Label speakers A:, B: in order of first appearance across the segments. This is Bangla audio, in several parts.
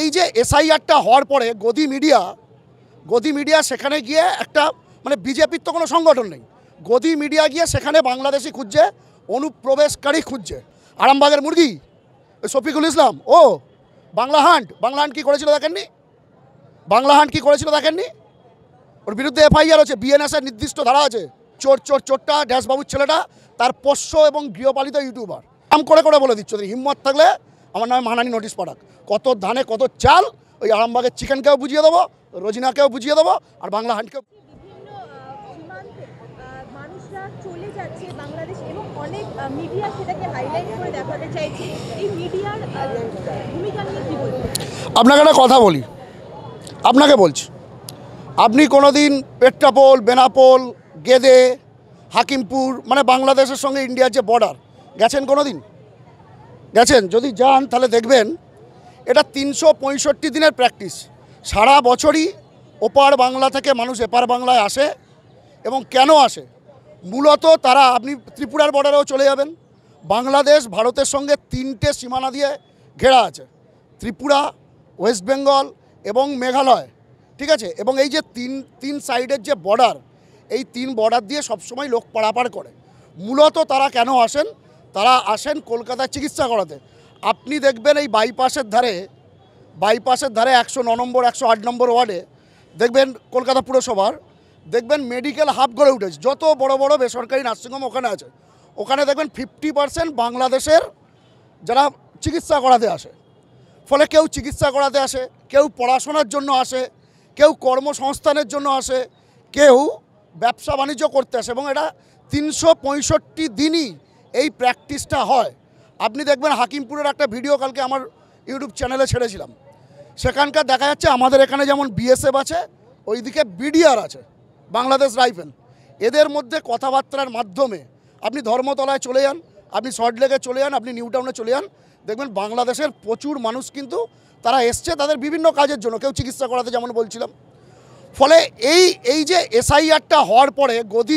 A: এই যে এসআইআরটা হওয়ার পরে গদি মিডিয়া সেখানে গিয়ে একটা মানে বিজেপির তো কোনো সংগঠন নেই, গদি মিডিয়া গিয়ে সেখানে বাংলাদেশি খুঁজছে, অনুপ্রবেশকারী খুঁজছে। আরামবাগের মুরগি শফিকুল ইসলাম ও বাংলা হান্ট কী করেছিল দেখেননি? ওর বিরুদ্ধে এফআইআর আছে, বিএনএসের নির্দিষ্ট ধারা আছে। চোরটা ড্যাশবাবুর ছেলেটা তার পোষ্য এবং গৃহপালিত ইউটিউবার। নাম করে বলে দিচ্ছ, হিম্মত থাকলে আমার নামে মানহানি নোটিশ পাঠাক। কত ধানে কত চাল, ওই আরামবাগের চিকেনকেও বুঝিয়ে দেবো, রোজিনাকেও বুঝিয়ে দেবো, আর বাংলা হান্টকেও।
B: চলে যাচ্ছে বাংলাদেশ এবং অনেক মিডিয়া সেটাকে হাইলাইট করে দেখাতে চাইছে। এই মিডিয়ার ভূমিকা নিয়ে কি বলবেন?
A: আপনাকে একটা কথা বলি, আপনাকে বলছি, আপনি কোনোদিন পেট্রাপোল, বেনাপোল, গেদে, হাকিমপুর মানে বাংলাদেশের সঙ্গে ইন্ডিয়ার যে বর্ডার গেছেন? কোনোদিন গেছেন? যদি যান তাহলে দেখবেন এটা 365 দিনের প্র্যাকটিস। সারা বছরই ওপার বাংলা থেকে মানুষ এপার বাংলায় আসে। এবং কেন আসে? মূলত তারা, আপনি ত্রিপুরার বর্ডারেও চলে যাবেন, বাংলাদেশ ভারতের সঙ্গে 3টে সীমানা দিয়ে ঘেরা আছে, ত্রিপুরা, ওয়েস্ট বেঙ্গল এবং মেঘালয়, ঠিক আছে? এবং এই যে তিন সাইডের যে বর্ডার, এই 3 বর্ডার দিয়ে সবসময় লোক পারাপার করে। মূলত তারা কেন আসেন? তারা আসেন কলকাতায় চিকিৎসা করাতে। আপনি দেখবেন এই বাইপাসের ধারে 109 নম্বর 108 নম্বর ওয়ার্ডে দেখবেন কলকাতা পুরসভার দেখবেন মেডিকেল হাব গড়ে উঠেছে। যত বড় বড় বেসরকারি নার্সিংহোম ওখানে আছে, ওখানে দেখবেন 50% বাংলাদেশের যারা চিকিৎসা করাতে আসে। ফলে কেউ চিকিৎসা করাতে আসে, কেউ পড়াশোনার জন্য আসে, কেউ কর্মসংস্থানের জন্য আসে, কেউ ব্যবসা বাণিজ্য করতে আসে। এবং এটা 365 দিনই এই প্র্যাকটিসটা হয়। আপনি দেখবেন হাকিমপুরের একটা ভিডিও কালকে আমার ইউটিউব চ্যানেলে ছেড়েছিলাম, সেখানকার দেখা যাচ্ছে আমাদের এখানে যেমন বিএসএফ আছে, ওইদিকে বিডিআর আছে, বাংলাদেশ রাইফেল। এদের মধ্যে কথাবার্তার মাধ্যমে আপনি ধর্মতলায় চলে যান, আপনি সল্টলেকে চলে যান, আপনি নিউ টাউনে চলে যান, দেখবেন বাংলাদেশের প্রচুর মানুষ কিন্তু তারা এসছে তাদের বিভিন্ন কাজের জন্য, কেউ চিকিৎসা করাতে যেমন বলছিলাম। ফলে এই যে এসআইআরটা হওয়ার পরে গদি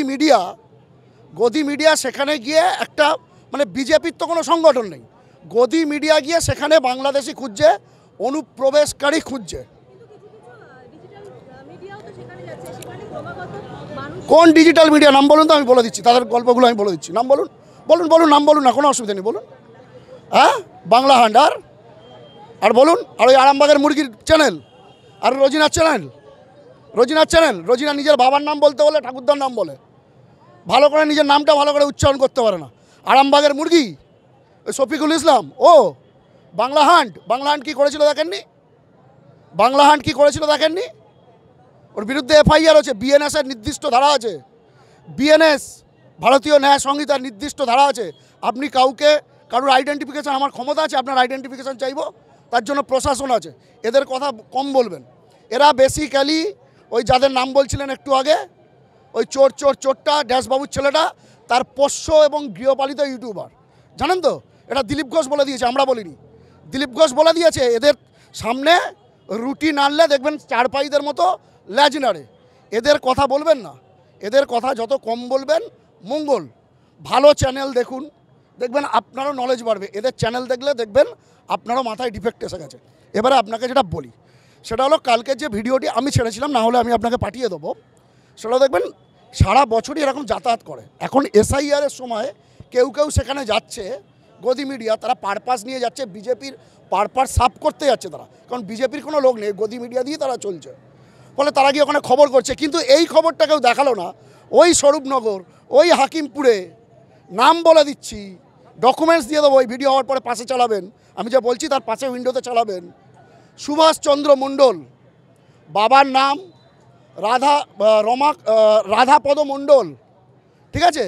A: মিডিয়া সেখানে গিয়ে একটা মানে বিজেপির তো কোনো সংগঠন নেই, গদি মিডিয়া গিয়ে সেখানে বাংলাদেশি খুঁজছে, অনুপ্রবেশকারী খুঁজছে। কোন ডিজিটাল মিডিয়া? নাম বলুন তো, আমি বলে দিচ্ছি, তাদের গল্পগুলো আমি বলে দিচ্ছি। নাম বলুন, নাম বলুন না, কোনো অসুবিধা নেই, বলুন। হ্যাঁ, বাংলা হান্ট আর বলুন, আর ওই আরামবাগের মুরগির চ্যানেল, আর রোজিনার চ্যানেল। রোজিনা নিজের বাবার নাম বলতে বলে ঠাকুরদার নাম বলে, ভালো করে নিজের নামটা ভালো করে উচ্চারণ করতে পারে না। আরামবাগের মুরগি শফিকুল ইসলাম ও বাংলা হান্ট কী করেছিল দেখেননি? ওর বিরুদ্ধে এফআইআর আছে, বিএনএসের নির্দিষ্ট ধারা আছে, বিএনএস ভারতীয় ন্যায় সংহিতার নির্দিষ্ট ধারা আছে। আপনি কারোর আইডেন্টিফিকেশান, আমার ক্ষমতা আছে আপনার আইডেন্টিফিকেশান চাইবো, তার জন্য প্রশাসন আছে। এদের কথা কম বলবেন। এরা বেসিক্যালি ওই যাদের নাম বলছিলেন একটু আগে, ওই চোরটা ড্যাশবাবুর ছেলেটা তার পোষ্য এবং গৃহপালিত ইউটিউবার। জানেন তো, এটা দিলীপ ঘোষ বলে দিয়েছে, আমরা বলিনি, দিলীপ ঘোষ বলে দিয়েছে। এদের সামনে রুটি নাড়লে দেখবেন চারপাইদের মতো ল্যাজ নাড়ে। এদের কথা বলবেন না, এদের কথা যত কম বলবেন মঙ্গল। ভালো চ্যানেল দেখুন, দেখবেন আপনারও নলেজ বাড়বে। এদের চ্যানেল দেখলে দেখবেন আপনারও মাথায় ডিফেক্ট এসে গেছে। এবারে আপনাকে যেটা বলি সেটা হলো, কালকে যে ভিডিওটি আমি ছেড়েছিলাম, না হলে আমি আপনাকে পাঠিয়ে দেবো, সেটা দেখবেন সারা বছরই এরকম যাতায়াত করে। এখন এসআইআরের সময় কেউ সেখানে যাচ্ছে, গদি মিডিয়া, তারা পারপাস নিয়ে যাচ্ছে, বিজেপির পারপাস সাফ করতে যাচ্ছে তারা, কারণ বিজেপির কোনো লোক নেই, গদি মিডিয়া দিয়ে তারা চলছে। ফলে তারা গিয়ে ওখানে খবর করছে, কিন্তু এই খবরটা কেউ দেখালো না। ওই স্বরূপনগর, ওই হাকিমপুরে, নাম বলে দিচ্ছি, ডকুমেন্টস দিয়ে দেবো, ওই ভিডিও হওয়ার পরে পাশে চালাবেন, আমি যা বলছি তার পাশে উইন্ডোতে চালাবেন। সুভাষচন্দ্র মণ্ডল, বাবার নাম রাধাপদ মণ্ডল, ঠিক আছে?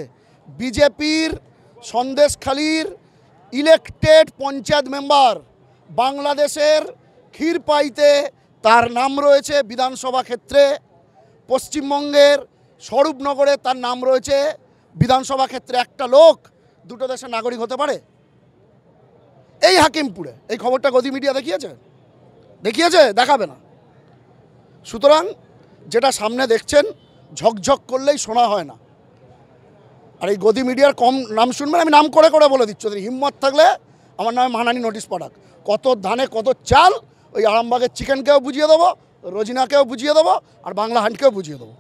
A: বিজেপির সন্দেশখালীর ইলেকটেড পঞ্চায়েত মেম্বার, বাংলাদেশের ক্ষীরপাইতে তার নাম রয়েছে বিধানসভা ক্ষেত্রে, পশ্চিমবঙ্গের স্বরূপনগরে তার নাম রয়েছে বিধানসভা ক্ষেত্রে। একটা লোক দুটো দেশের নাগরিক হতে পারে? এই হাকিমপুরে এই খবরটা গদি মিডিয়া দেখিয়েছে? দেখাবে না। সুতরাং যেটা সামনে দেখছেন ঝকঝক করলেই শোনা হয় না। আর এই গদি মিডিয়ার কম নাম শুনবেন, আমি নাম করে বলে দিচ্ছি, হিম্মত থাকলে আমার নামে মানহানি নোটিশ পাঠাক। কত ধানে কত চাল, ওই আরামবাগের চিকেনকেও বুঝিয়ে দেবো, রোজিনাকেও বুঝিয়ে দেবো, আর বাংলা হান্টকেও বুঝিয়ে দেবো।